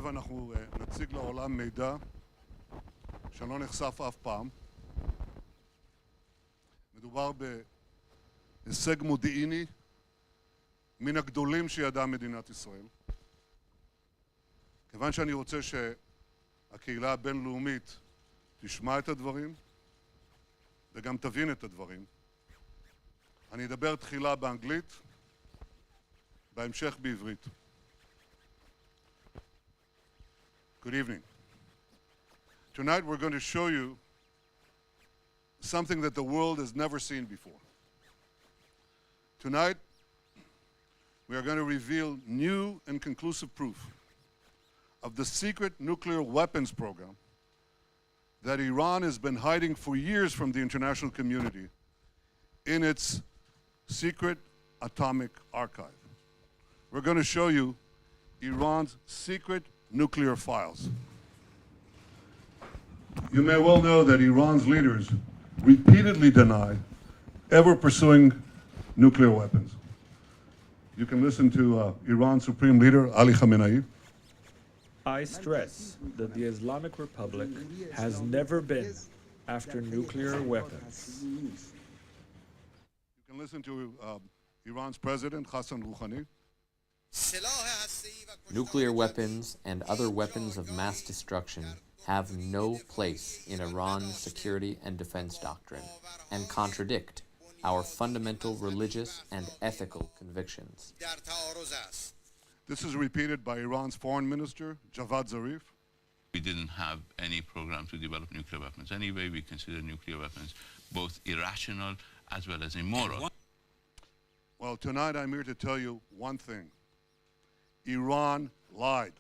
הערב אנחנו נציג לעולם מידע שלא נחשף אף פעם. מדובר בהישג מודיעיני מן הגדולים שידעה מדינת ישראל. כיוון שאני רוצה שהקהילה הבינלאומית תשמע את הדברים וגם תבין את הדברים, אני אדבר תחילה באנגלית, בהמשך בעברית. Good evening. Tonight we're going to show you something that the world has never seen before. Tonight we are going to reveal new and conclusive proof of the secret nuclear weapons program that Iran has been hiding for years from the international community in its secret atomic archive. We're going to show you Iran's secret nuclear files. You may well know that Iran's leaders repeatedly deny ever pursuing nuclear weapons. You can listen to Iran's Supreme Leader, Ali Khamenei. I stress that the Islamic Republic has never been after nuclear weapons. You can listen to Iran's President, Hassan Rouhani. Nuclear weapons and other weapons of mass destruction have no place in Iran's security and defense doctrine and contradict our fundamental religious and ethical convictions. This is repeated by Iran's Foreign Minister, Javad Zarif. We didn't have any program to develop nuclear weapons. Anyway, we consider nuclear weapons both irrational as well as immoral. Well, tonight I'm here to tell you one thing. Iran lied.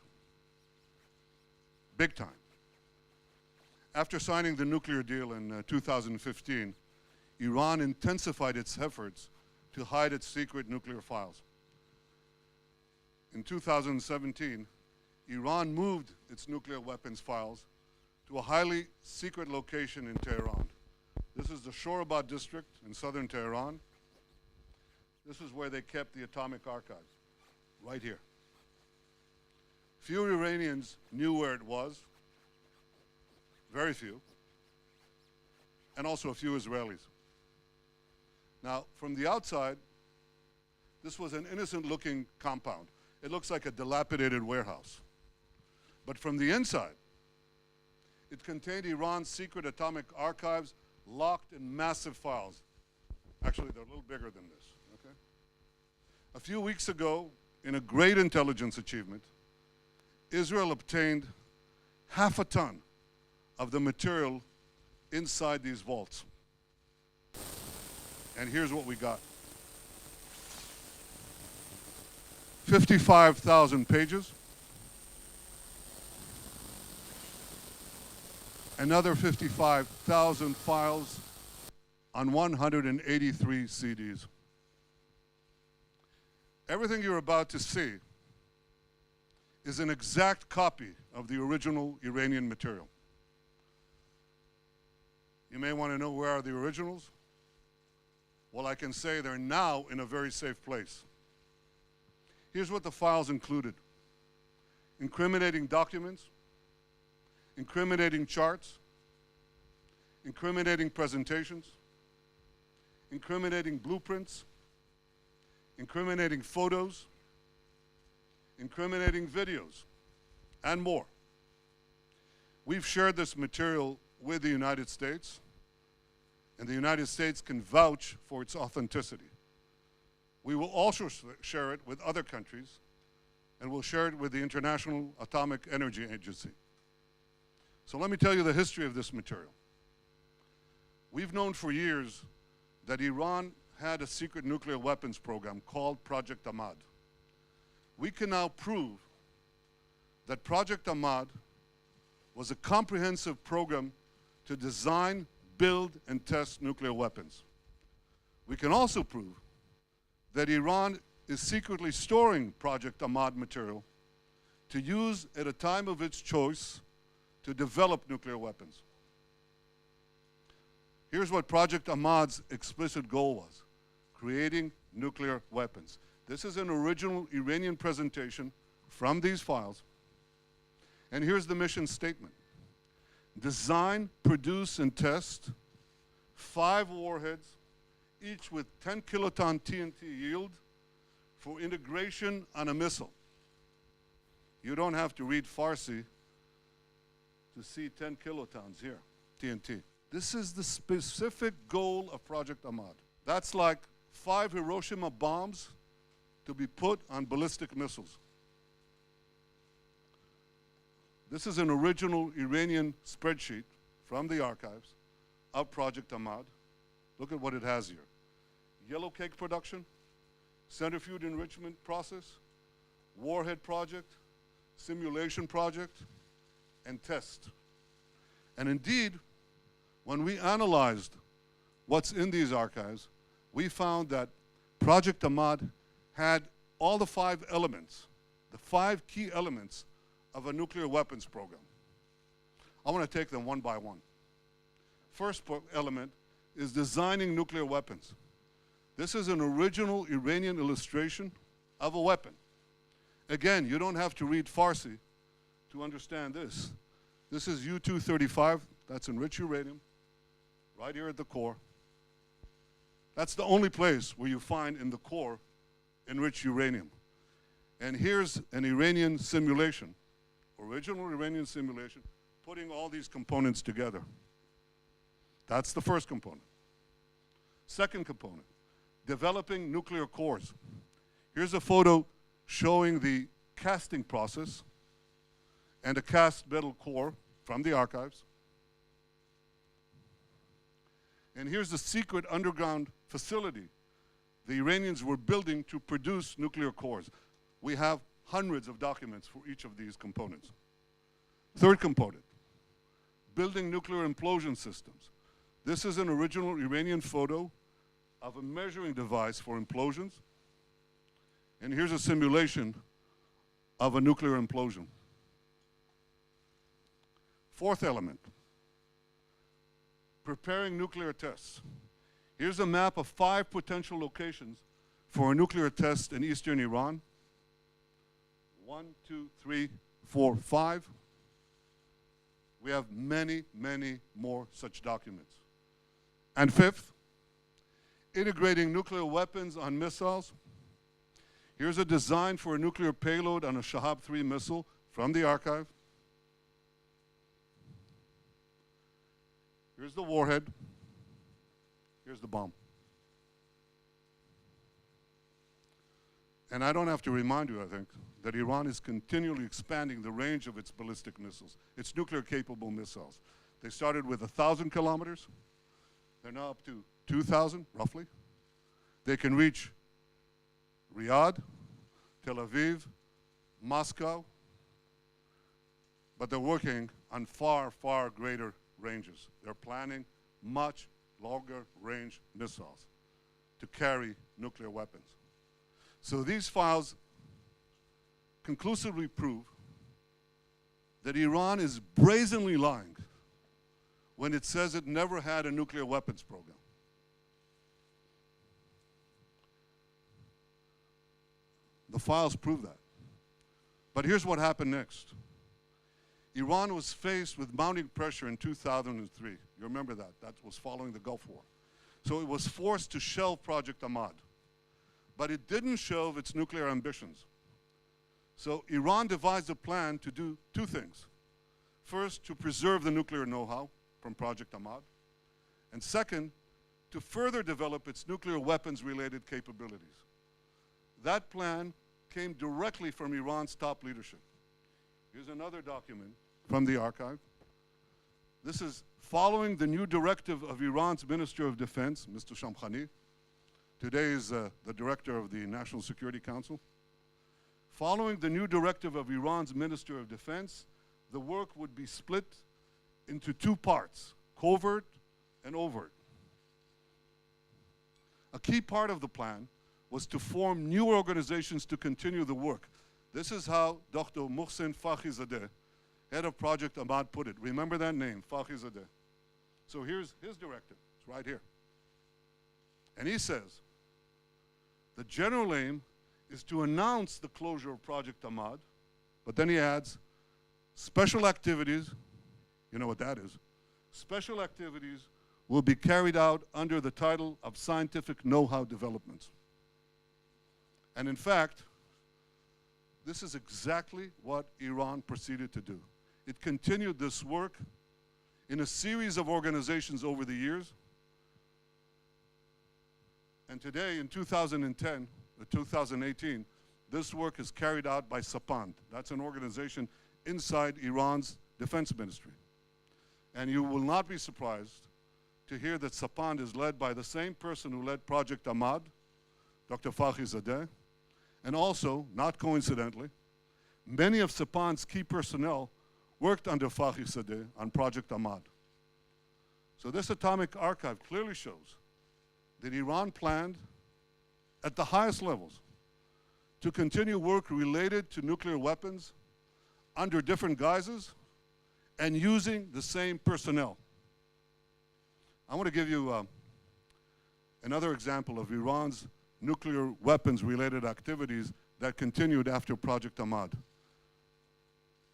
Big time. After signing the nuclear deal in 2015, Iran intensified its efforts to hide its secret nuclear files. In 2017, Iran moved its nuclear weapons files to a highly secret location in Tehran. This is the Shorabad district in southern Tehran. This is where they kept the atomic archives, right here. Few Iranians knew where it was, very few, and also a few Israelis. Now, from the outside, this was an innocent-looking compound. It looks like a dilapidated warehouse. But from the inside, it contained Iran's secret atomic archives locked in massive files. Actually, they're a little bigger than this, okay? A few weeks ago, in a great intelligence achievement, Israel obtained half a ton of the material inside these vaults. And here's what we got. 55,000 pages. Another 55,000 files on 183 CDs. Everything you're about to see is an exact copy of the original Iranian material. You may want to know where are the originals? Well, I can say they're now in a very safe place. Here's what the files included: incriminating documents, incriminating charts, incriminating presentations, incriminating blueprints, incriminating photos, incriminating videos, and more. We've shared this material with the United States, and the United States can vouch for its authenticity. We will also share it with other countries, and we'll share it with the International Atomic Energy Agency. So let me tell you the history of this material. We've known for years that Iran had a secret nuclear weapons program called Project Ahmad. We can now prove that Project Ahmad was a comprehensive program to design, build, and test nuclear weapons. We can also prove that Iran is secretly storing Project Ahmad material to use at a time of its choice to develop nuclear weapons. Here's what Project Ahmad's explicit goal was: creating nuclear weapons. This is an original Iranian presentation from these files And here's the mission statement. Design, produce, and test 5 warheads, each with 10 kiloton TNT yield for integration on a missile. You don't have to read Farsi to see 10 kilotons here, TNT. This is the specific goal of Project Ahmad. That's like 5 Hiroshima bombs to be put on ballistic missiles. This is an original Iranian spreadsheet from the archives of Project Ahmad. Look at what it has here. Yellow cake production, centrifuge enrichment process, warhead project, simulation project, and test. And indeed, when we analyzed what's in these archives, we found that Project Ahmad had all the 5 elements, the 5 key elements of a nuclear weapons program. I want to take them one by one. First element is designing nuclear weapons. This is an original Iranian illustration of a weapon. Again, you don't have to read Farsi to understand this. This is U-235, that's enriched uranium, right here at the core. That's the only place where you find in the core enriched uranium. And here's an Iranian simulation, original Iranian simulation, putting all these components together. That's the first component. Second component, developing nuclear cores. Here's a photo showing the casting process and a cast metal core from the archives. And here's the secret underground facility the Iranians were building to produce nuclear cores. We have hundreds of documents for each of these components. Third component, building nuclear implosion systems. This is an original Iranian photo of a measuring device for implosions. And here's a simulation of a nuclear implosion. Fourth element, preparing nuclear tests. Here's a map of 5 potential locations for a nuclear test in eastern Iran. 1, 2, 3, 4, 5. We have many, many more such documents. And fifth, integrating nuclear weapons on missiles. Here's a design for a nuclear payload on a Shahab-3 missile from the archive. Here's the warhead. Here's the bomb. And I don't have to remind you, I think, that Iran is continually expanding the range of its ballistic missiles, its nuclear-capable missiles. They started with 1,000 kilometers. They're now up to 2,000, roughly. They can reach Riyadh, Tel Aviv, Moscow, but they're working on far, far greater ranges. They're planning much longer range missiles to carry nuclear weapons. So these files conclusively prove that Iran is brazenly lying when it says it never had a nuclear weapons program. The files prove that. But here's what happened next. Iran was faced with mounting pressure in 2003. You remember that. That was following the Gulf War. So it was forced to shelve Project Ahmad. But it didn't shelve its nuclear ambitions. So Iran devised a plan to do 2 things. First, to preserve the nuclear know-how from Project Ahmad. And second, to further develop its nuclear weapons-related capabilities. That plan came directly from Iran's top leadership. Here's another document from the archive. This is following the new directive of Iran's Minister of Defense, Mr. Shamkhani. Today is the director of the National Security Council. Following the new directive of Iran's Minister of Defense, the work would be split into 2 parts, covert and overt. A key part of the plan was to form new organizations to continue the work. This is how Dr. Mohsen Fakhrizadeh, head of Project Ahmad, put it. Remember that name, Fakhrizadeh. So here's his directive. It's right here. And he says, the general aim is to announce the closure of Project Ahmad, but then he adds, Special activities, you know what that is, special activities will be carried out under the title of scientific know-how developments. And in fact, this is exactly what Iran proceeded to do. It continued this work in a series of organizations over the years. And today, in 2010, 2018, this work is carried out by Sapand. That's an organization inside Iran's defense ministry. And you will not be surprised to hear that Sapand is led by the same person who led Project Ahmad, Dr. Fakhrizadeh, and also, not coincidentally, many of Sapand's key personnel worked under Fakhrizadeh on Project Ahmad. So this atomic archive clearly shows that Iran planned at the highest levels to continue work related to nuclear weapons under different guises and using the same personnel. I want to give you another example of Iran's nuclear weapons-related activities that continued after Project Ahmad.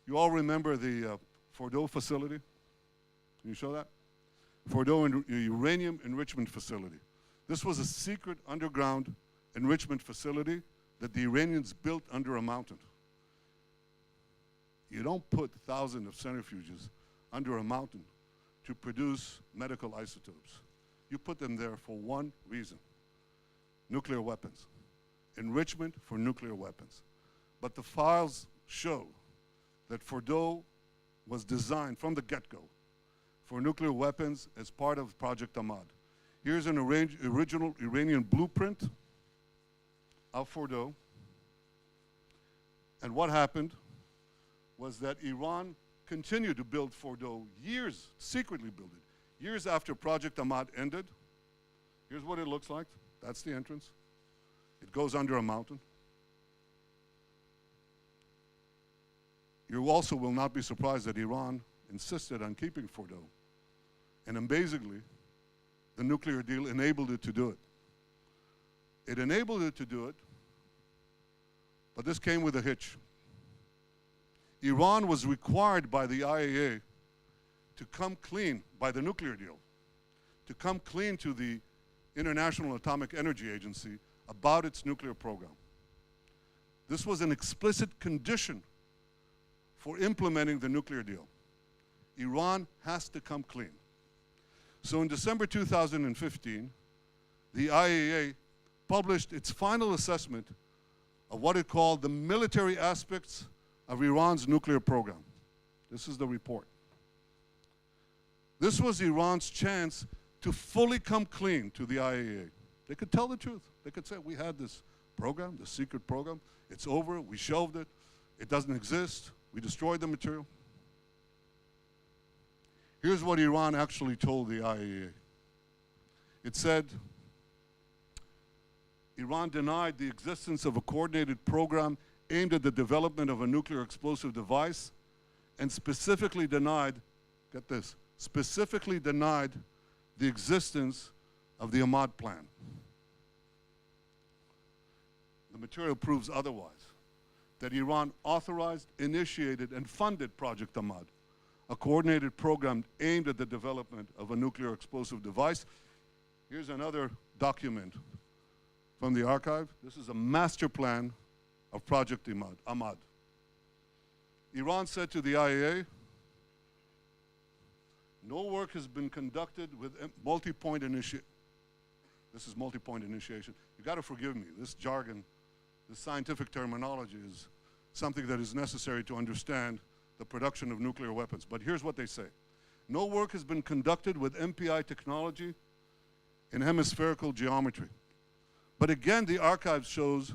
You all remember the Fordow facility? Can you show that? Fordow uranium enrichment facility. This was a secret underground enrichment facility that the Iranians built under a mountain. You don't put thousands of centrifuges under a mountain to produce medical isotopes. You put them there for one reason: nuclear weapons, enrichment for nuclear weapons. But the files show that Fordow was designed from the get-go for nuclear weapons as part of Project Ahmad. Here's an original Iranian blueprint of Fordow. And what happened was that Iran continued to build Fordow years, secretly build it, years after Project Ahmad ended. Here's what it looks like. That's the entrance. It goes under a mountain. You also will not be surprised that Iran insisted on keeping Fordow. And amazingly, the nuclear deal enabled it to do it. It enabled it to do it, but this came with a hitch. Iran was required by the IAEA to come clean, by the nuclear deal, to come clean to the International Atomic Energy Agency about its nuclear program. This was an explicit condition for implementing the nuclear deal. Iran has to come clean. So in December 2015, the IAEA published its final assessment of what it called the military aspects of Iran's nuclear program. This is the report. This was Iran's chance to fully come clean to the IAEA. They could tell the truth. They could say, we had this program, the secret program. It's over. We shelved it. It doesn't exist. We destroyed the material. Here's what Iran actually told the IAEA. It said, Iran denied the existence of a coordinated program aimed at the development of a nuclear explosive device, and specifically denied, get this, specifically denied the existence of the Ahmad plan. The material proves otherwise, that Iran authorized, initiated, and funded Project Ahmad, a coordinated program aimed at the development of a nuclear explosive device. Here's another document from the archive. This is a master plan of Project Ahmad. Iran said to the IAEA, no work has been conducted with multi-point initiation. This is multi-point initiation. You got to forgive me. This jargon, this scientific terminology is something that is necessary to understand the production of nuclear weapons. But here's what they say. No work has been conducted with MPI technology in hemispherical geometry. But again, the archive shows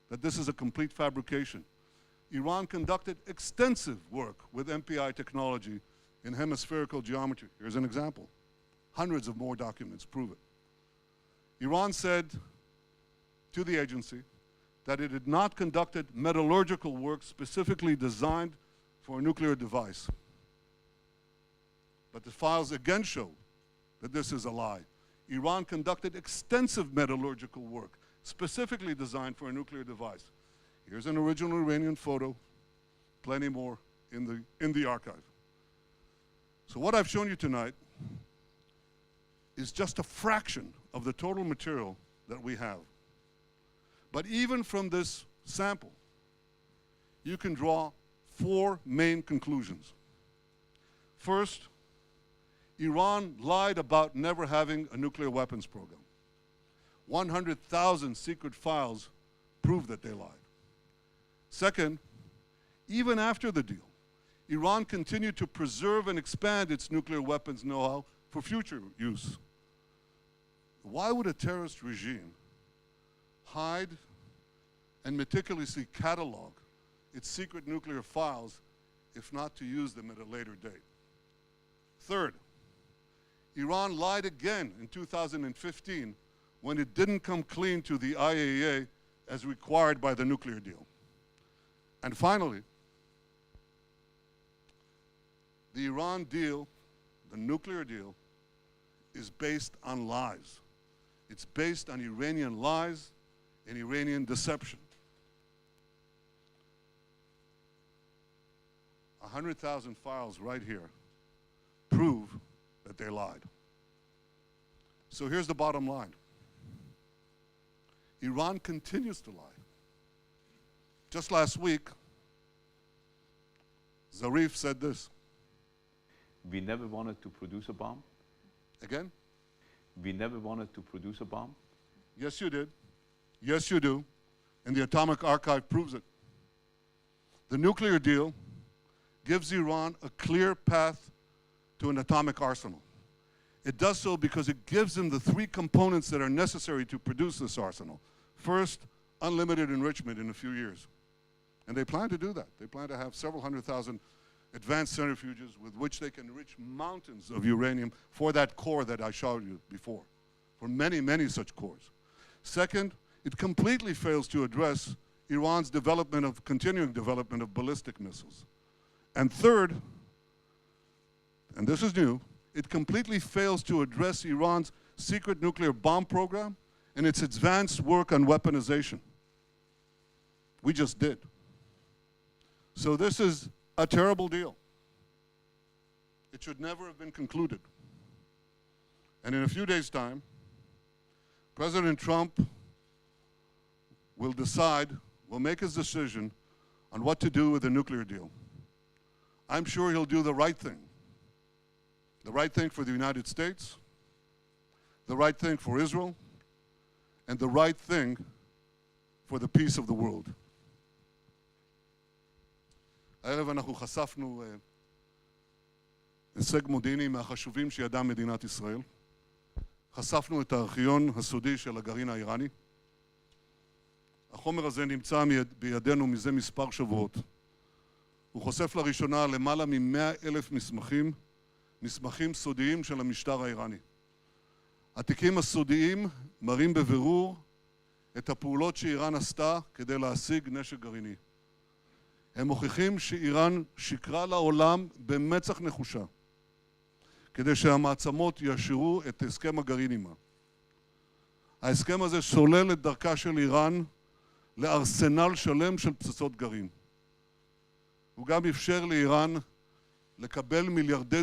that this is a complete fabrication. Iran conducted extensive work with MPI technology in hemispherical geometry. Here's an example. Hundreds of more documents prove it. Iran said to the agency that it had not conducted metallurgical work specifically designed for a nuclear device. But the files again show that this is a lie. Iran conducted extensive metallurgical work specifically designed for a nuclear device. Here's an original Iranian photo, plenty more in the archive. So what I've shown you tonight is just a fraction of the total material that we have. But even from this sample, you can draw 4 main conclusions. First, Iran lied about never having a nuclear weapons program. 100,000 secret files prove that they lied. Second, even after the deal, Iran continued to preserve and expand its nuclear weapons know-how for future use. Why would a terrorist regime hide and meticulously catalog its secret nuclear files if not to use them at a later date? Third, Iran lied again in 2015 when it didn't come clean to the IAEA as required by the nuclear deal. And finally, the Iran deal, the nuclear deal, is based on lies. It's based on Iranian lies and Iranian deception. 100,000 files right here prove that they lied. So here's the bottom line. Iran continues to lie. Just last week, Zarif said this. We never wanted to produce a bomb. Again? We never wanted to produce a bomb. Yes, you did. Yes, you do. And the Atomic Archive proves it. The nuclear deal gives Iran a clear path to an atomic arsenal. It does so because it gives them the 3 components that are necessary to produce this arsenal. First, unlimited enrichment in a few years. And they plan to do that. They plan to have several 100,000 advanced centrifuges with which they can enrich mountains of uranium for that core that I showed you before, for many, many such cores. Second, it completely fails to address Iran's continuing development of ballistic missiles. And third, and this is new, it completely fails to address Iran's secret nuclear bomb program and its advanced work on weaponization. We just did. So this is a terrible deal. It should never have been concluded. And in a few days' time, President Trump will make his decision on what to do with the nuclear deal. I'm sure he'll do the right thing. The right thing for the United States, the right thing for Israel, and the right thing for the peace of the world. הערב אנחנו חשפנו הישג מודיעיני מהחשובים שידעה מדינת ישראל. חשפנו את הארכיון הסודי של הגרעין האיראני. החומר הזה נמצא בידינו מזה מספר שבועות. הוא חושף לראשונה למעלה מ-100,000 מסמכים סודיים של המשטר האיראני. התיקים הסודיים מראים בבירור את הפעולות שאיראן עשתה כדי להשיג נשק גרעיני. הם מוכיחים שאיראן שיקרה לעולם במצח נחושה, כדי שהמעצמות יאשרו את הסכם הגרעין עימה. ההסכם הזה סולל את דרכה של איראן לארסנל שלם של פצצות גרעין. הוא גם אפשר לאיראן לקבל מיליארדי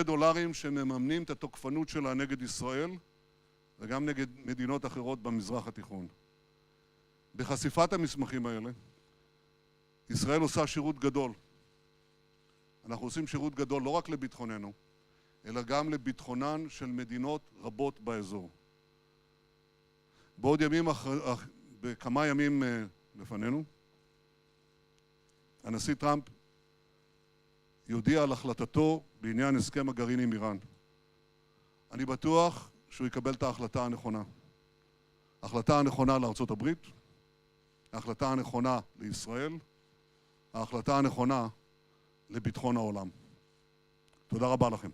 דולרים שמממנים את התוקפנות שלה נגד ישראל וגם נגד מדינות אחרות במזרח התיכון. בחשיפת המסמכים האלה, ישראל עושה שירות גדול. אנחנו עושים שירות גדול לא רק לביטחוננו, אלא גם לביטחונן של מדינות רבות באזור. בכמה ימים לפנינו, הנשיא טראמפ יודיע על החלטתו בעניין הסכם הגרעין עם איראן. אני בטוח שהוא יקבל את ההחלטה הנכונה. ההחלטה הנכונה לארצות הברית, ההחלטה הנכונה לישראל, ההחלטה הנכונה לביטחון העולם. תודה רבה לכם.